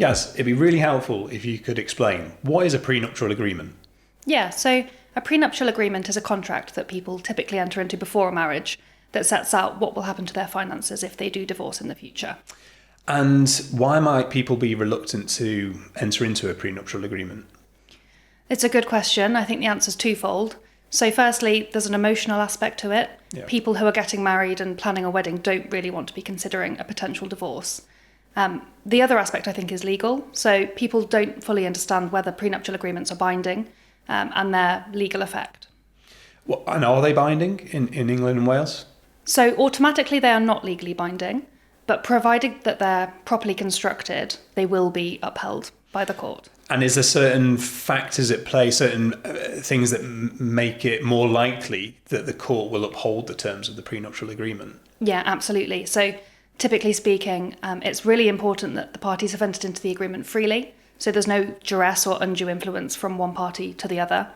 Yes, it'd be really helpful if you could explain, what is a prenuptial agreement? Yeah, so a prenuptial agreement is a contract that people typically enter into before a marriage that sets out what will happen to their finances if they do divorce in the future. And why might people be reluctant to enter into a prenuptial agreement? It's a good question. I think the answer's twofold. So firstly, there's an emotional aspect to it. Yeah. People who are getting married and planning a wedding don't really want to be considering a potential divorce. The other aspect, I think, is legal. So people don't fully understand whether prenuptial agreements are binding and their legal effect. Well, and are they binding in England and Wales? So automatically they are not legally binding, but provided that they're properly constructed, they will be upheld by the court. And is there certain factors at play, certain things that make it more likely that the court will uphold the terms of the prenuptial agreement? Yeah, absolutely. So typically speaking, it's really important that the parties have entered into the agreement freely, so there's no duress or undue influence from one party to the other.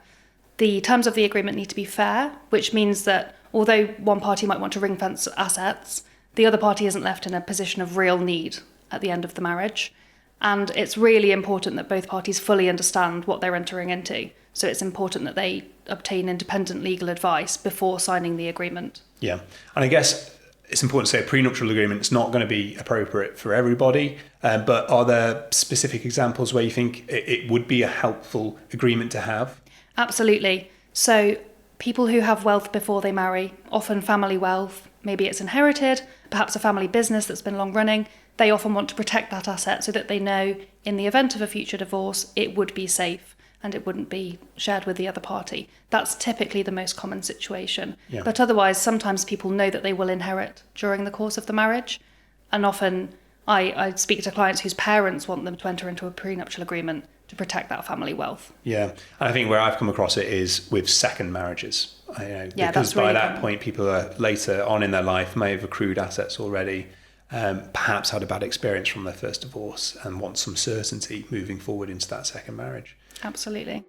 The terms of the agreement need to be fair, which means that although one party might want to ring-fence assets, the other party isn't left in a position of real need at the end of the marriage. And it's really important that both parties fully understand what they're entering into. So it's important that they obtain independent legal advice before signing the agreement. Yeah. And I guess it's important to say a prenuptial agreement is not going to be appropriate for everybody. But are there specific examples where you think it would be a helpful agreement to have? Absolutely. So people who have wealth before they marry, often family wealth, maybe it's inherited, perhaps a family business that's been long running, they often want to protect that asset so that they know in the event of a future divorce, it would be safe and it wouldn't be shared with the other party. That's typically the most common situation. Yeah. But otherwise, sometimes people know that they will inherit during the course of the marriage. And often I speak to clients whose parents want them to enter into a prenuptial agreement to protect that family wealth. Yeah. And I think where I've come across it is with second marriages. Yeah, because that's by really that common. point, people are later on in their life may have accrued assets already, perhaps had a bad experience from their first divorce and want some certainty moving forward into that second marriage. Absolutely.